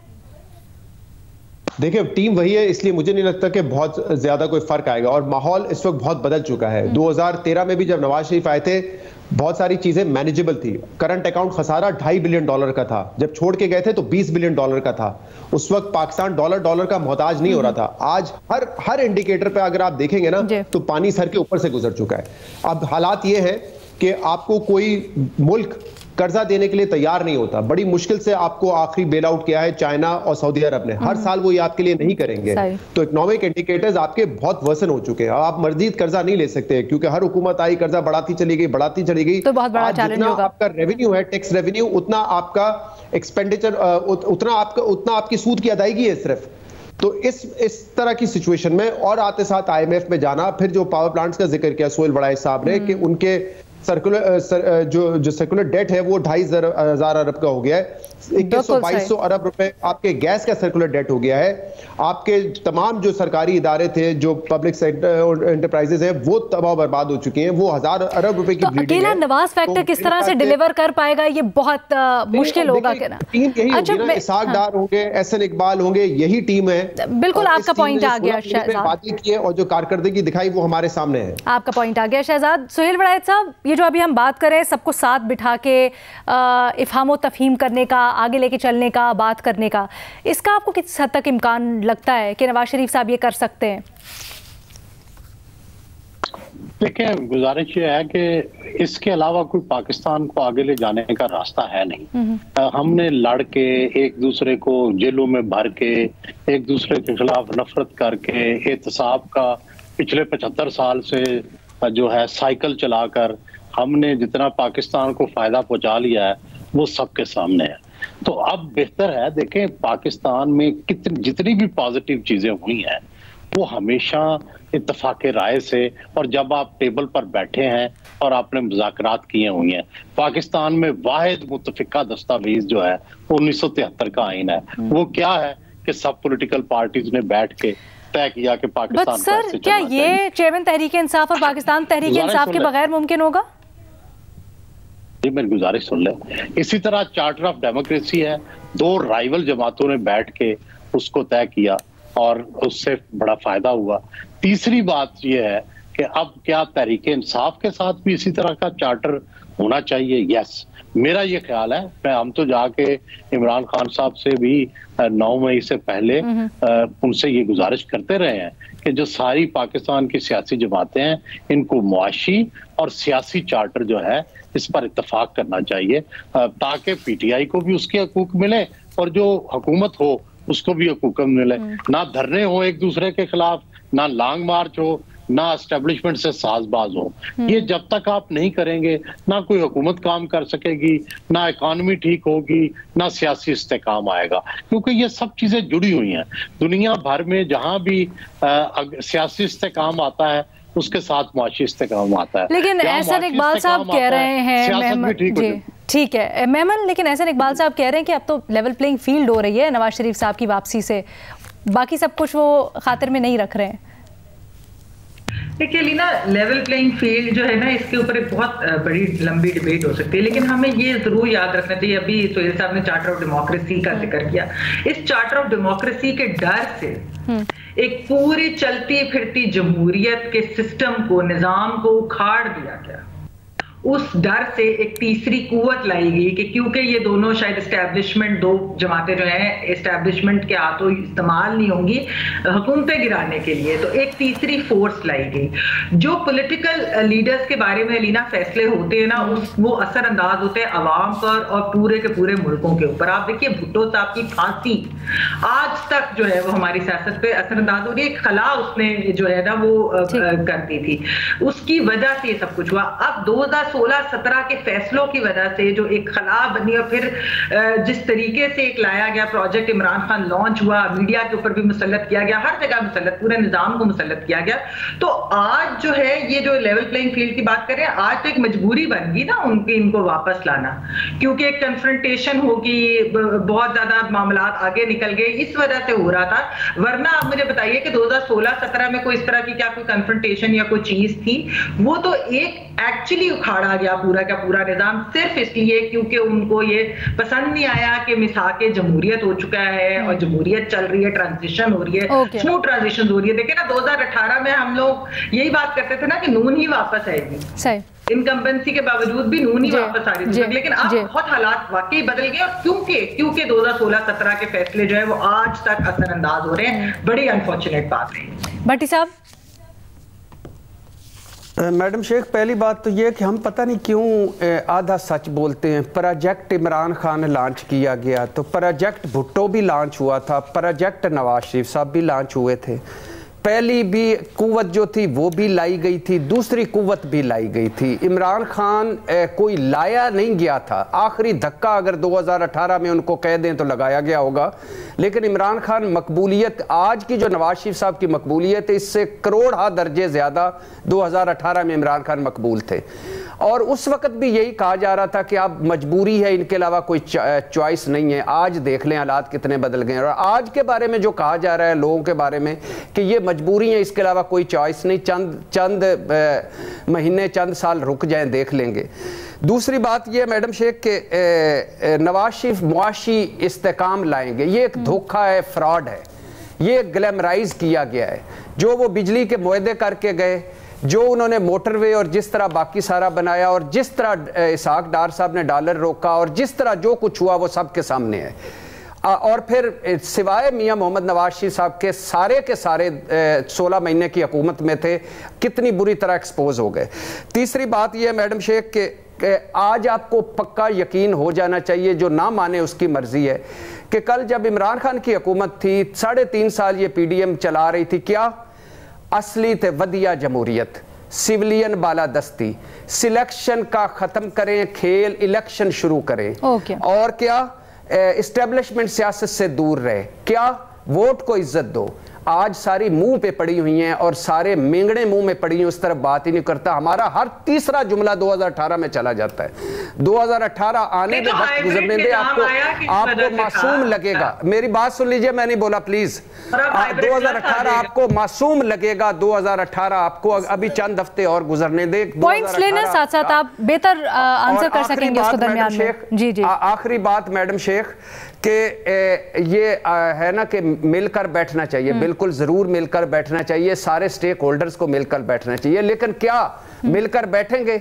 देखिए, टीम वही है, इसलिए मुझे नहीं लगता कि बहुत ज्यादा कोई फर्क आएगा और माहौल इस वक्त बहुत बदल चुका है। 2013 में भी जब नवाज शरीफ आए थे बहुत सारी चीजें मैनेजेबल थी। करंट अकाउंट खसारा $2.5 बिलियन का था, जब छोड़ के गए थे तो $20 बिलियन का था। उस वक्त पाकिस्तान डॉलर का मोहताज नहीं हो रहा था। आज हर इंडिकेटर पे अगर आप देखेंगे ना तो पानी सर के ऊपर से गुजर चुका है। अब हालात ये है कि आपको कोई मुल्क कर्जा देने के लिए तैयार नहीं होता। बड़ी मुश्किल से आपको आखिरी बेल आउट किया है चाइना और सऊदी अरब ने। हर साल वो ये आपके लिए नहीं करेंगे। तो इकोनॉमिक इंडिकेटर्स आपके बहुत वर्सन हो चुके हैं। आप मजीद कर्जा नहीं ले सकते क्योंकि हर हुकूमत आई, कर्जा बढ़ाती चली गई। तो बहुत बड़ा चैलेंज होगा। आपका रेवेन्यू है, टैक्स रेवेन्यू, उतना आपका एक्सपेंडिचर, उतना आपकी सूद की अदायगी है सिर्फ। तो इस तरह की सिचुएशन में और आते साथ IMF में जाना, फिर जो पावर प्लांट्स का जिक्र किया सुहेल वड़ायत साहब ने कि उनके जो सर्कुलर डेट है वो 2,500 अरब का हो गया है। 2100-2200 अरब रुपए आपके गैस का सर्कुलर डेट हो गया है। आपके तमाम जो सरकारी इदारे थे, जो पब्लिक सेक्टर एंटरप्राइजेस हैं, वो तबाह बर्बाद हो चुकी हैं। वो 1000 अरब रुपए की ब्लीडिंग है। अकेला नवाज फैक्टर किस तरह से डिलीवर कर पाएगा, ये बहुत मुश्किल होगा। टीम यही होगी ना, इसाक डार होंगे, एहसन इकबाल होंगे, यही टीम है। बिल्कुल, आपका पॉइंट आ गया शहजाद। बातें की और जो कारकर्दगी दिखाई वो हमारे सामने है। आपका पॉइंट आ गया शहजाद। सुहेल वड़ायत साहब, ये जो अभी हम बात करें सबको साथ बिठा के इफ़हाम व तफ़हीम करने का, आगे लेके चलने का, बात करने का, इसका आपको किस हद तक इम्कान लगता है कि नवाज शरीफ साहब ये कर सकते हैं? देखिए, गुजारिश ये है कि इसके अलावा कोई पाकिस्तान को आगे ले जाने का रास्ता है नहीं। हमने लड़ के, एक दूसरे को जेलों में भर के, एक दूसरे के खिलाफ नफरत करके, एहतसाब का पिछले 75 साल से जो है साइकिल चलाकर हमने जितना पाकिस्तान को फायदा पहुंचा लिया है वो सबके सामने है। तो अब बेहतर है, देखें पाकिस्तान में जितनी भी पॉजिटिव चीजें हुई हैं वो हमेशा इत्तफाक राय से, और जब आप टेबल पर बैठे हैं और आपने मुज़ाकरात किए हुए हैं। पाकिस्तान में वाहिद मुत्तफिका दस्तावेज जो है 1973 का आइन है। वो क्या है कि सब पॉलिटिकल पार्टीज ने बैठ के तय किया कि पाकिस्तान सर, क्या ये चेयरमैन तहरीक इंसाफ और पाकिस्तान तहरीक इंसाफ के बगैर मुमकिन होगा? मेरी गुजारिश सुन ले। इसी तरह चार्टर ऑफ डेमोक्रेसी है, 2 राइवल जमातों ने बैठ के उसको तय किया और उससे बड़ा फायदा हुआ। तीसरी बात यह है कि अब क्या तहरीक इंसाफ के साथ भी इसी तरह का चार्टर होना चाहिए? यस, मेरा ये ख्याल है। हम तो जाके इमरान खान साहब से भी 9 मई से पहले उनसे ये गुजारिश करते रहे हैं कि जो सारी पाकिस्तान की सियासी जमातें हैं इनको मुआशी और सियासी चार्टर जो है इस पर इत्तेफाक करना चाहिए, ताकि PTI को भी उसके हकूक मिले और जो हुकूमत हो उसको भी हकूक मिले। ना धरने हो एक दूसरे के खिलाफ, ना लॉन्ग मार्च हो, ना एस्टेब्लिशमेंट से साजबाज हो। ये जब तक आप नहीं करेंगे ना कोई हुकूमत काम कर सकेगी, ना इकॉनमी ठीक होगी, ना सियासी इस्तेकाम आएगा, क्योंकि ये सब चीजें जुड़ी हुई हैं। दुनिया भर में जहां भी सियासी इस्तेकाम आता है उसके साथ मुआशी इस्तेकाम आता है। लेकिन एहसन इकबाल साहब कह रहे हैं, ठीक है मेमन, लेकिन एहसन इकबाल साहब कह रहे हैं कि अब तो लेवल प्लेइंग फील्ड हो रही है नवाज शरीफ साहब की वापसी से, बाकी सब कुछ वो खातिर में नहीं रख रहे हैं। देखिए लीना, लेवल प्लेइंग फील्ड जो है ना, इसके ऊपर एक बहुत बड़ी लंबी डिबेट हो सकती है, लेकिन हमें ये जरूर याद रखना चाहिए। अभी सुहेल साहब ने चार्टर ऑफ डेमोक्रेसी का जिक्र किया। इस चार्टर ऑफ डेमोक्रेसी के डर से एक पूरी चलती फिरती जमहूरियत के सिस्टम को, निजाम को उखाड़ दिया गया। उस डर से एक तीसरी कुव्वत लाई गई कि क्योंकि ये दोनों शायद एस्टैब्लिशमेंट, 2 जमातें जो हैं एस्टैब्लिशमेंट के हाथों इस्तेमाल नहीं होंगी हुकूमतें गिराने के लिए, तो एक तीसरी फोर्स लाई गई। जो पॉलिटिकल लीडर्स के बारे में लीना फैसले होते हैं ना, वो असरअंदाज होते हैं अवाम पर और पूरे के पूरे मुल्कों के ऊपर। आप देखिए भुट्टो साहब की फांसी आज तक जो है वो हमारी सियासत पे असरअंदाज हो रही है। खला उसने जो है ना वो करती थी, उसकी वजह से ये सब कुछ हुआ। अब 2016 2016-17 के फैसलों की वजह से जो एक खला बनी और फिर जिस तरीके से एक लाया गया प्रोजेक्ट इमरान खान लॉन्च हुआ, मीडिया के ऊपर भी मुसल्लत किया गया, हर जगह मुसल्लत, पूरे निजाम को मुसल्लत किया गया। तो आज जो है ये जो लेवल प्लेइंग फील्ड की बात करें, आज तो एक मजबूरी बन गई ना उनकी इनको वापस लाना, क्योंकि एक कन्फ्रंटेशन होगी, बहुत ज्यादा मामला आगे निकल गए, इस वजह से हो रहा था। वरना आप मुझे बताइए कि 2016-17 में कोई इस तरह की क्या कोई कन्फ्रंटेशन या कोई चीज थी? वो तो एक एक्चुअली उखाड़ा गया पूरा का पूरा निजाम, सिर्फ इसलिए क्योंकि उनको ये पसंद नहीं आया कि मिसाके जमहूरियत हो चुका है और जमहूरियत चल रही है, ट्रांजिशन हो रही है, स्मूथ ट्रांजिशन हो रही है। देखिए ना 2018 में हम लोग यही बात करते थे ना कि नून ही वापस आएगी, सही इनकम्बेंसी के बावजूद भी नून ही वापस आ रही थी, लेकिन अब बहुत हालात वाकई बदल गए। और क्योंकि 2016-17 के फैसले जो है वो आज तक असरअंदाज हो रहे हैं, बड़ी अनफॉर्चुनेट बात है। भट्टी साहब। मैडम शेख, पहली बात तो ये कि हम पता नहीं क्यों आधा सच बोलते हैं। प्रोजेक्ट इमरान खान ने लॉन्च किया गया तो प्रोजेक्ट भुट्टो भी लॉन्च हुआ था, प्रोजेक्ट नवाज शरीफ साहब भी लॉन्च हुए थे। पहली भी कुव्वत जो थी वो भी लाई गई थी, दूसरी कुव्वत भी लाई गई थी। इमरान खान कोई लाया नहीं गया था। आखिरी धक्का अगर 2018 में उनको कह दें तो लगाया गया होगा, लेकिन इमरान खान मकबूलियत, आज की जो नवाज शरीफ साहब की मकबूलियत है, इससे करोड़ दर्जे ज़्यादा 2018 में इमरान खान मकबूल थे। और उस वक्त भी यही कहा जा रहा था कि अब मजबूरी है, इनके अलावा कोई चॉइस नहीं है। आज देख लें हालात कितने बदल गए। और आज के बारे में जो कहा जा रहा है लोगों के बारे में कि ये मजबूरी है, इसके अलावा कोई चॉइस नहीं, चंद महीने चंद साल रुक जाएं, देख लेंगे। दूसरी बात ये मैडम शेख के नवाज शरीफ मुआशी इस्तेकाम लाएंगे, ये एक धोखा है, फ्रॉड है, ये ग्लैमराइज किया गया है। जो वो बिजली के मुआहदे करके गए, जो उन्होंने मोटरवे और जिस तरह बाकी सारा बनाया, और जिस तरह इसहाक डार साहब ने डॉलर रोका, और जिस तरह जो कुछ हुआ वो सबके सामने है। और फिर सिवाय मियां मोहम्मद नवाज शरीफ साहब के सारे 16 महीने की हुकूमत में थे, कितनी बुरी तरह एक्सपोज हो गए। तीसरी बात यह मैडम शेख के आज आपको पक्का यकीन हो जाना चाहिए, जो ना माने उसकी मर्जी है, कि कल जब इमरान खान की हुकूमत थी, 3.5 साल ये PDM चला रही थी, क्या असली थे वदिया जमहूरियत, सिविलियन बालादस्ती, सिलेक्शन का खत्म करें, खेल इलेक्शन शुरू करें, और क्या इस्टेब्लिशमेंट सियासत से दूर रहे, क्या वोट को इज्जत दो। आज सारी मुंह पे पड़ी हुई हैं और सारे मेंगड़े मुंह में पड़ी हुई, उस तरफ बात ही नहीं करता। हमारा हर तीसरा जुमला 2018 में चला जाता है। 2018 आने के वक्त गुजरने दे, आपको मासूम लगेगा। मेरी बात सुन लीजिए, मैं नहीं बोला प्लीज। 2018 आपको मासूम लगेगा, 2018 आपको अभी चंद हफ्ते और गुजरने दे। पॉइंट्स लेना साथ साथ आप बेहतर आंसर कर सकेंगे उसको दरमियान में। जी जी, आखिरी बात मैडम शेख कि ये है ना कि मिलकर बैठना चाहिए, बिल्कुल जरूर मिलकर बैठना चाहिए, सारे स्टेक होल्डर्स को मिलकर बैठना चाहिए। लेकिन क्या मिलकर बैठेंगे?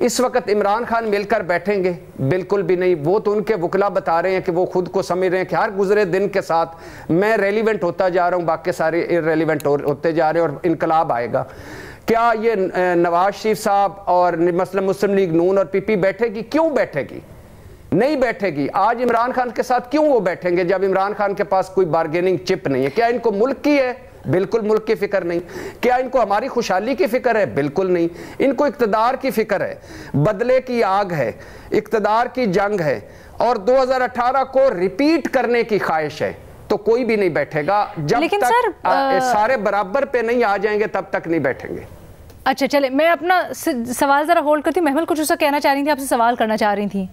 इस वक्त इमरान खान मिलकर बैठेंगे? बिल्कुल भी नहीं। वो तो उनके वकला बता रहे हैं कि वो खुद को समझ रहे हैं कि हर गुजरे दिन के साथ मैं रेलिवेंट होता जा रहा हूँ, बाकी सारे इररेलिवेंट होते जा रहे हैं और इनकलाब आएगा। क्या ये नवाज शरीफ साहब और मसलन मुस्लिम लीग नून और PP बैठेगी? क्यों बैठेगी? नहीं बैठेगी। आज इमरान खान के साथ क्यों वो बैठेंगे जब इमरान खान के पास कोई बार्गेनिंग चिप नहीं है? क्या इनको मुल्क की है? बिल्कुल मुल्क की फिक्र नहीं। क्या इनको हमारी खुशहाली की फिक्र है? बिल्कुल नहीं। इनको इक्तदार की फिक्र है, बदले की आग है, इक्तदार की जंग है, और 2018 को रिपीट करने की ख्वाहिश है। तो कोई भी नहीं बैठेगा जब तक सारे बराबर पे नहीं आ जाएंगे, तब तक नहीं बैठेंगे। अच्छा चले, मैं अपना सवाल जरा होल्ड करती हूँ। महमल कुछ उसका कहना चाह रही थी, आपसे सवाल करना चाह रही थी।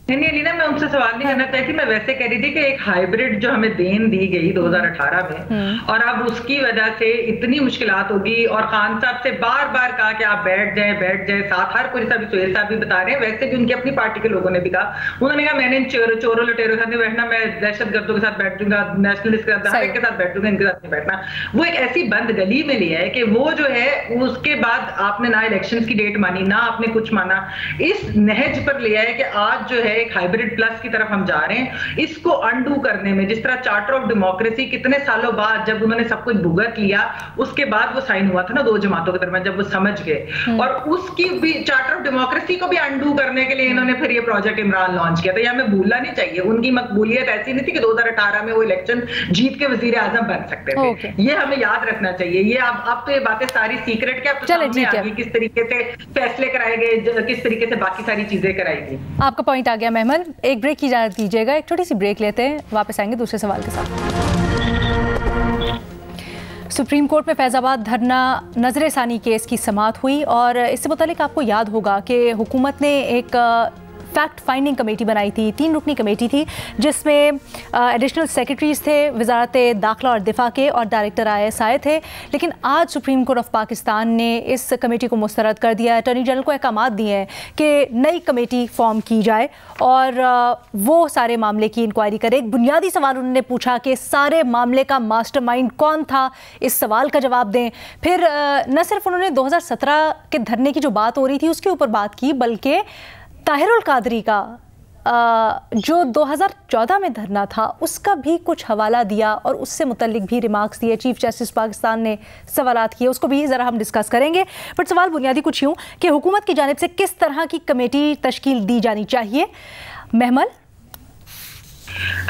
नहीं अलीना, मैं उनसे सवाल नहीं करना चाहती। मैं वैसे कह रही थी कि एक हाइब्रिड जो हमें देन दी गई 2018 में, और अब उसकी वजह से इतनी मुश्किलात होगी। और खान साहब से बार बार कहा कि आप बैठ जाए साथ। हर कोई साहब सुहेल साहब भी बता रहे हैं, वैसे भी उनकी अपनी पार्टी के लोगों ने भी कहा, उन्होंने कहा मैंने चोरों लुटेरों के साथ नहीं बैठना, मैं दहशतगर्दों के साथ बैठूंगा, नेशनलिस्ट के साथ, हर एक के साथ बैठूंगा, इनके साथ नहीं बैठना। वो एक ऐसी बंद गली में लिया है कि वो जो है उसके बाद आपने ना इलेक्शन की डेट मानी, ना आपने कुछ माना, इस नहज पर लिया है कि आज जो है है एक हाइब्रिड प्लस की तरफ हम जा रहे हैं, इसको अंडू करने में, जिस तरह चार्टर ऑफ डेमोक्रेसी कितने सालों बाद जब उन्होंने सब कुछ भुगत लिया, उसके बाद वो साइन हुआ था ना दो जमातों के दरमियान, जब वो समझ गए, और उसकी भी चार्टर ऑफ डेमोक्रेसी को भी अंडू करने के लिए इन्होंने फिर ये प्रोजेक्ट इमरान लॉन्च किया था। यह हमें भूलना नहीं चाहिए, उनकी मकबूलियत ऐसी नहीं थी कि 2018 में वो इलेक्शन जीत के वजीर आजम बन सकते थे। ये हमें याद रखना चाहिए। ये अब तो ये बातें सारी सीक्रेट के, अब तो सामने आ गई किस तरीके से फैसले कराए गए, किस तरीके से बाकी सारी चीजें कराई गई। आपका पॉइंट आ गया महमल, एक ब्रेक की इजाजत दीजिएगा, एक छोटी सी ब्रेक लेते हैं, वापस आएंगे दूसरे सवाल के साथ। सुप्रीम कोर्ट में फैज़ाबाद धरना नज़र-ए-सानी केस की समाअत हुई और इससे मुतालिक आपको याद होगा कि हुकूमत ने एक फैक्ट फाइंडिंग कमेटी बनाई थी, 3 रुकनी कमेटी थी, जिसमें एडिशनल सेक्रेटरीज थे वजारत दाखिला और दिफा के और डायरेक्टर ISI थे। लेकिन आज सुप्रीम कोर्ट ऑफ पाकिस्तान ने इस कमेटी को मुस्तरद कर दिया। अटॉर्नी जनरल को अहकामात दिए हैं कि नई कमेटी फॉर्म की जाए और वो सारे मामले की इंक्वायरी करे। एक बुनियादी सवाल उन्होंने पूछा कि सारे मामले का मास्टरमाइंड कौन था, इस सवाल का जवाब दें। फिर न सिर्फ उन्होंने 2017 के धरने की जो बात हो रही थी उसके ऊपर बात की, बल्कि ताहिरुल कादरी का जो 2014 में धरना था उसका भी कुछ हवाला दिया और उससे मुतल्लिक भी रिमार्क्स दिए। चीफ जस्टिस पाकिस्तान ने सवालात किए, उसको भी ज़रा हम डिस्कस करेंगे। बट सवाल बुनियादी कुछ यूँ कि हुकूमत की जानिब से किस तरह की कमेटी तश्कील दी जानी चाहिए? महमल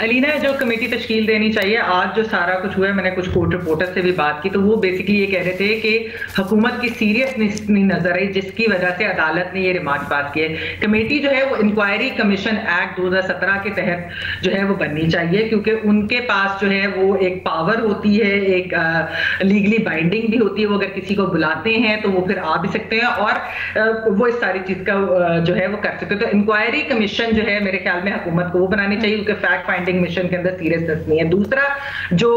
अलीना, जो कमेटी तश्कील देनी चाहिए, आज जो सारा कुछ हुआ है, मैंने कुछ कोर्ट रिपोर्टर से भी बात की तो वो बेसिकली ये कह रहे थे कि हुकूमत की सीरियसनेस नहीं नजर आई, जिसकी वजह से अदालत ने ये रिमार्क पास किए। कमेटी जो है वो इंक्वायरी कमीशन एक्ट 2017 के तहत जो है वो बननी चाहिए, क्योंकि उनके पास जो है वो एक पावर होती है, एक लीगली बाइंडिंग भी होती है। वो अगर किसी को बुलाते हैं तो वो फिर आ भी सकते हैं और वो इस सारी चीज का जो है वो कर सकते हैं। तो इंक्वायरी कमीशन जो है मेरे ख्याल में हुकूमत को वो बनानी चाहिए, क्योंकि फैक्ट फाइंडिंग मिशन के अंदर सीरियसनेस नहीं है। दूसरा जो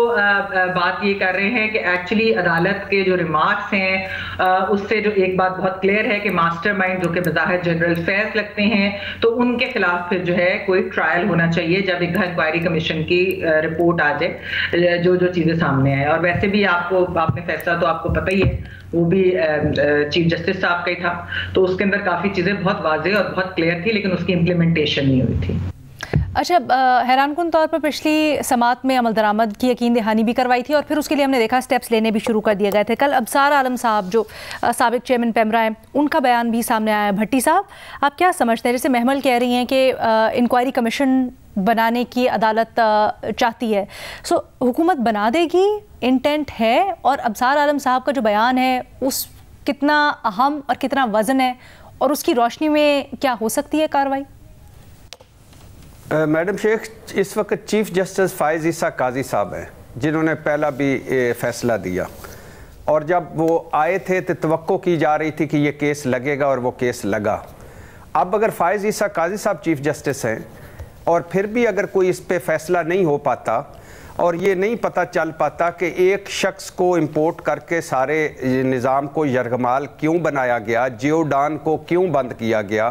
बात ये कर रहे हैं कि एक्चुअली अदालत के जो रिमार्क्स हैं उससे जो एक बात बहुत क्लियर है कि मास्टरमाइंड जो कि बज़ाहिर जनरल फैज लगते हैं तो उनके खिलाफ फिर जो है कोई ट्रायल होना चाहिए जब एक इंक्वायरी कमीशन की रिपोर्ट आ जाए, जो जो चीजें सामने आए। और वैसे भी आपने फैसला तो आपको पता ही है, वो भी चीफ जस्टिस साहब का ही था, तो उसके अंदर काफी चीजें बहुत वाज़ेह और बहुत क्लियर थी, लेकिन उसकी इम्प्लीमेंटेशन नहीं हुई थी। अच्छा, हैरानकुन तौर पर पिछली समात में अमल दरामद की यकीन दहानी भी करवाई थी और फिर उसके लिए हमने देखा स्टेप्स लेने भी शुरू कर दिए गए थे। कल अबसार आलम साहब जो साबिक चेयरमैन पेमरा हैं, उनका बयान भी सामने आया। भट्टी साहब, आप क्या समझते हैं? जैसे महमल कह रही हैं कि इंक्वायरी कमीशन बनाने की अदालत चाहती है, सो हुकूमत बना देगी, इंटेंट है? और अबसार आलम साहब का जो बयान है उस कितना अहम और कितना वजन है और उसकी रोशनी में क्या हो सकती है कार्रवाई? मैडम शेख, इस वक्त चीफ जस्टिस फ़ाइज़ ईसा काजी साहब हैं, जिन्होंने पहला भी फैसला दिया, और जब वो आए थे तो तवक्को की जा रही थी कि ये केस लगेगा और वो केस लगा। अब अगर फ़ाइज़ ईसा काजी साहब चीफ जस्टिस हैं और फिर भी अगर कोई इस पे फैसला नहीं हो पाता और ये नहीं पता चल पाता कि एक शख्स को इंपोर्ट करके सारे निज़ाम को यरगमाल क्यों बनाया गया, जियोडान को क्यों बंद किया गया,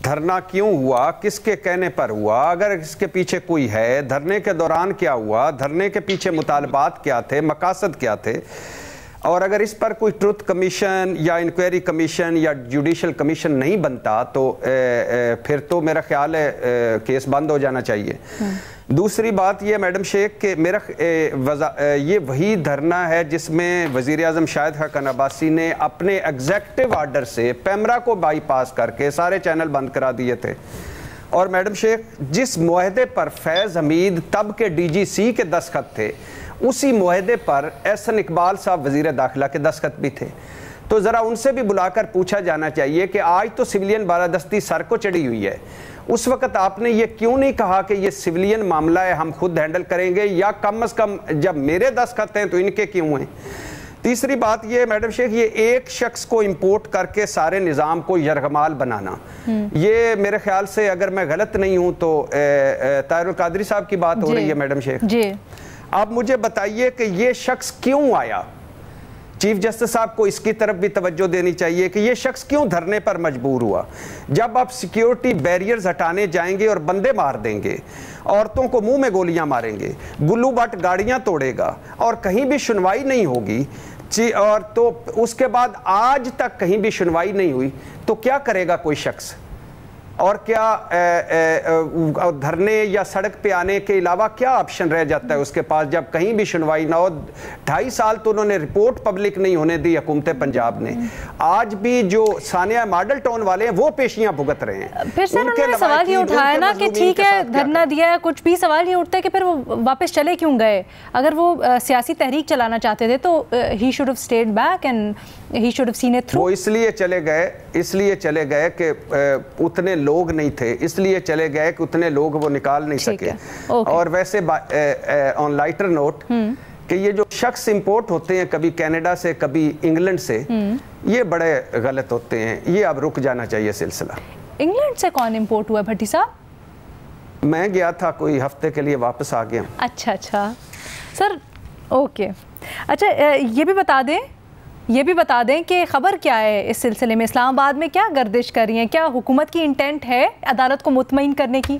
धरना क्यों हुआ, किसके कहने पर हुआ, अगर इसके पीछे कोई है, धरने के दौरान क्या हुआ, धरने के पीछे मुतालबात क्या थे, मकासद क्या थे, और अगर इस पर कोई ट्रुथ कमीशन या इंक्वायरी कमीशन या जुडिशल कमीशन नहीं बनता तो फिर तो मेरा ख्याल है केस बंद हो जाना चाहिए। दूसरी बात ये मैडम शेख कि ये वही धरना है जिसमें वज़ीर आज़म शाहिद खान अब्बासी ने अपने एग्जेक्टिव आर्डर से पेमरा को बाईपास करके सारे चैनल बंद करा दिए थे। और मैडम शेख, जिस मुआहदे पर फैज़ हमीद तब के DGC के दस्तखत थे, उसी मुआहदे पर एहसन इकबाल साहब वज़ीर दाखिला के दस्तखत भी थे। तो ज़रा उनसे भी बुलाकर पूछा जाना चाहिए कि आज तो सिविलियन बालादस्ती सर को चढ़ी हुई है, उस वक़्त आपने ये क्यों नहीं कहा कि ये सिविलियन मामला है, हम खुद हैंडल करेंगे, या कम से कम जब मेरे दस्तखत हैं तो इनके क्यों हैं? तीसरी बात ये मैडम शेख, ये एक शख्स को इंपोर्ट करके सारे निज़ाम को यरगमाल बनाना, ये मेरे ख्याल से अगर मैं गलत नहीं हूँ तो ताहिरुल कादरी साहब की बात हो रही है मैडम शेख जी। आप मुझे बताइए कि ये शख्स क्यों आया? चीफ जस्टिस साहब को इसकी तरफ भी तवज्जो देनी चाहिए कि ये शख्स क्यों धरने पर मजबूर हुआ। जब आप सिक्योरिटी बैरियर्स हटाने जाएंगे और बंदे मार देंगे, औरतों को मुंह में गोलियां मारेंगे, गुल्लू बट गाड़ियां तोड़ेगा और कहीं भी सुनवाई नहीं होगी, और तो उसके बाद आज तक कहीं भी सुनवाई नहीं हुई, तो क्या करेगा कोई शख्स? और क्या धरने या सड़क पे आने के अलावा क्या ऑप्शन रह जाता है उसके पास जब कहीं भी सुनवाई ना हो? 2.5 साल तो उन्होंने रिपोर्ट पब्लिक नहीं होने दी हुकूमत पंजाब ने। आज भी जो सानिया मॉडल टाउन वाले हैं वो पेशियां भुगत रहे हैं। फिर सर उन्होंने सवाल ये उठाया ना कि ठीक है धरना दिया है, कुछ भी सवाल ये उठता है कि फिर वो वापस चले क्यों गए? अगर वो सियासी तहरीक चलाना चाहते थे तो he should have stayed back and he should have seen it through. वो इसलिए चले गए कि उतने लोग नहीं थे, इसलिए चले गए कि उतने लोग वो निकाल नहीं सके। और वैसे ऑन लाइटर नोट कि ये जो शख्स इंपोर्ट होते हैं कभी कनाडा से कभी इंग्लैंड से, ये बड़े गलत होते हैं, ये अब रुक जाना चाहिए सिलसिला। इंग्लैंड से कौन इंपोर्ट हुआ भट्टी साहब? मैं गया था कोई हफ्ते के लिए, वापस आ गया। अच्छा सर, ओके। अच्छा ये भी बता दें कि खबर क्या है इस सिलसिले में? इस्लामाबाद में क्या गर्दिश कर रही हैं? क्या हुकूमत की इंटेंट है अदालत को मुतमईन करने की?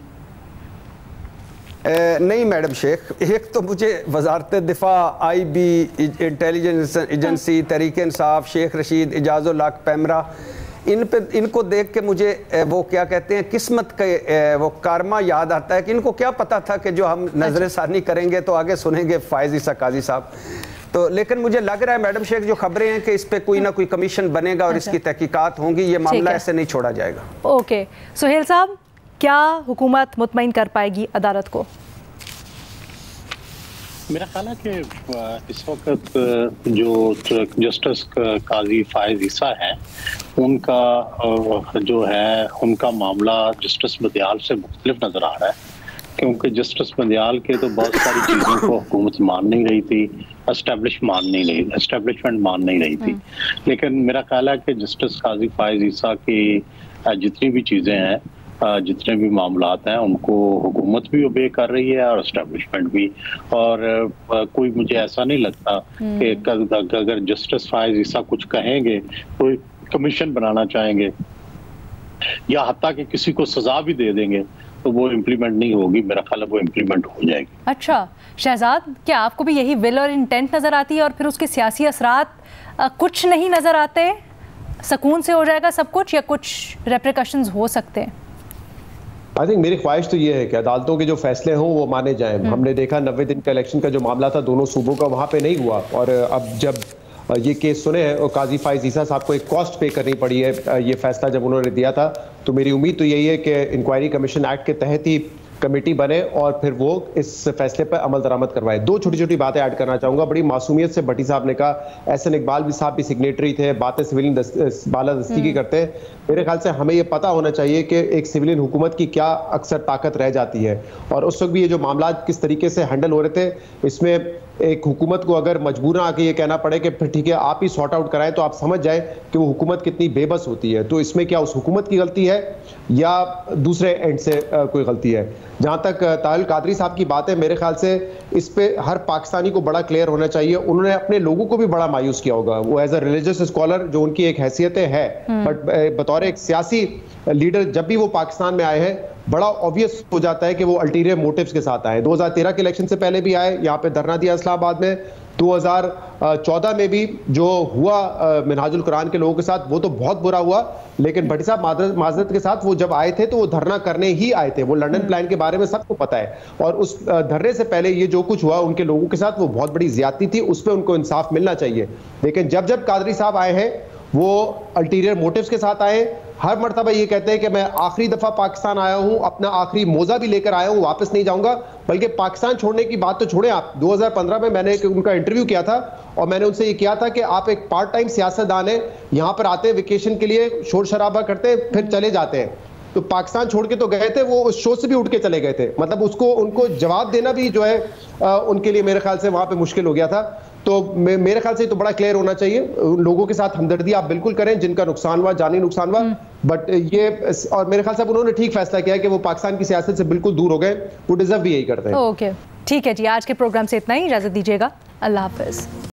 नहीं मैडम शेख, एक तो मुझे वजारत दिफा, IB, intelligence agency, Tehreek Insaf, Sheikh Rashid, Ijazul हक, पैमरा, इनको देख के मुझे वो क्या कहते हैं किस्मत के वो कारमा याद आता है कि इनको क्या पता था कि जो हम नजर सानी करेंगे तो आगे सुनेंगे फायज़ ईसा काजी साहब। तो लेकिन मुझे लग रहा है मैडम शेख जो खबरें हैं कि इस पे कोई ना कोई कमीशन बनेगा और इसकी तहकीकात होंगी, ये मामला ऐसे नहीं छोड़ा जाएगा। ओके सुहेल साहब, क्या हुकूमत मुतमईन कर पाएगी अदालत को? मेरा ख्याल है कि इस वक्त जो जस्टिस काजी फायज ईसा है उनका जो है उनका मामला जस्टिस बंदियाल से मुख्तलिफ नजर आ रहा है, क्योंकि जस्टिस बंदियाल के तो बहुत सारी चीज़ों को हुकूमत मान नहीं रही थी, एस्टेब्लिशमेंट मान नहीं रही थी। लेकिन मेरा ख्याल है कि जस्टिस काजी फायज ईसा की जितनी भी चीज़ें हैं, जितने भी मामलात हैं, उनको हुकूमत भी ओबे कर रही है और एस्टेब्लिशमेंट भी। और कोई मुझे ऐसा नहीं लगता कि अगर जस्टिस फायज ईसा कुछ कहेंगे, कोई कमीशन बनाना चाहेंगे या हत्ता कि किसी को सजा भी दे देंगे तो वो इम्प्लीमेंट नहीं होगी। मेरा ख्याल है वो इम्प्लीमेंट हो जाएगी। अच्छा शहजाद, क्या आपको भी यही विल और इंटेंट नजर आती है और फिर उसके सियासी असरात कुछ नहीं नजर आते? सुकून से हो जाएगा सब कुछ या कुछ रेप्रिकॉशंस हो सकते हैं? आई थिंक मेरी ख्वाहिश तो ये है कि अदालतों के जो फैसले हों वो माने जाएं। हमने देखा 90 दिन का इलेक्शन का जो मामला था दोनों सूबों का, वहाँ पे नहीं हुआ। और अब जब ये केस सुने हैं और काजी फायज ईसा साहब को एक कॉस्ट पे करनी पड़ी है ये फैसला जब उन्होंने दिया था, तो मेरी उम्मीद तो यही है कि इंक्वायरी कमीशन एक्ट के तहत ही कमेटी बने और फिर वो इस फैसले पर अमल दरामद करवाए। दो छोटी छोटी बातें ऐड करना चाहूंगा। बड़ी मासूमियत से भट्टी साहब ने कहा, एहसन इकबाल भी साहब भी सिग्नेटरी थे, बातें सिविलियन बालादस्ती की करते हैं। मेरे ख्याल से हमें ये पता होना चाहिए कि एक सिविलियन हुकूमत की क्या अक्सर ताकत रह जाती है और उस वक्त भी ये जो मामला किस तरीके से हैंडल हो रहे थे, इसमें एक हुकूमत को अगर मजबूरन आके ये कहना पड़े कि फिर ठीक है आप ही सॉर्ट आउट कराएं, तो आप समझ जाए कि वो हुकूमत कितनी बेबस होती है। तो इसमें क्या उस हुकूमत की गलती है या दूसरे एंड से कोई गलती है? जहां तक ताहिल कादरी साहब की बात है, मेरे ख्याल से इस पे हर पाकिस्तानी को बड़ा क्लियर होना चाहिए। उन्होंने अपने लोगों को भी बड़ा मायूस किया होगा। वो एज अ रिलीजियस स्कॉलर जो उनकी एक हैसियतें है, बट बतौर एक सियासी लीडर जब भी वो पाकिस्तान में आए हैं, बड़ा ऑब्वियस हो जाता है कि वो अल्टीरियर मोटिव्स के साथ आए। 2013 के इलेक्शन से पहले भी आए, यहाँ पे धरना दिया इस्लामाबाद में। 2014 में भी जो हुआ मिनहाजुल कुरान के लोगों के साथ, वो तो बहुत बुरा हुआ। लेकिन भट्टी साहब माजरत के साथ वो जब आए थे तो वो धरना करने ही आए थे। वो लंदन प्लान के बारे में सबको पता है और उस धरने से पहले ये जो कुछ हुआ उनके लोगों के साथ, वो बहुत बड़ी ज्यादती थी। उस पर उनको इंसाफ मिलना चाहिए। लेकिन जब जब कादरी साहब आए हैं वो अल्टीरियर मोटिव्स के साथ आए। हर मर्तबा ये कहते हैं कि मैं आखिरी दफा पाकिस्तान आया हूं, अपना आखिरी मोजा भी लेकर आया हूं, वापस नहीं जाऊंगा। बल्कि पाकिस्तान छोड़ने की बात तो छोड़े आप, 2015 में मैंने उनका इंटरव्यू किया था और मैंने उनसे ये किया था कि आप एक पार्ट टाइम सियासतदान हैं, यहां पर आते हैं वेकेशन के लिए, शोर शराबा करते हैं, फिर चले जाते हैं। तो पाकिस्तान छोड़ के तो गए थे, वो उस शो से भी उठ के चले गए थे। मतलब उसको उनको जवाब देना भी जो है उनके लिए मेरे ख्याल से वहां पे मुश्किल हो गया था। तो मेरे ख्याल से तो बड़ा क्लियर होना चाहिए। लोगों के साथ हमदर्दी आप बिल्कुल करें जिनका नुकसान हुआ, जानी नुकसान हुआ, बट ये और मेरे ख्याल से उन्होंने ठीक फैसला किया कि वो पाकिस्तान की सियासत से बिल्कुल दूर हो गए। वो डिजर्व भी यही करते हैं। ओके ठीक है जी, आज के प्रोग्राम से इतना ही, इजाजत दीजिएगा। अल्लाह हाफिज।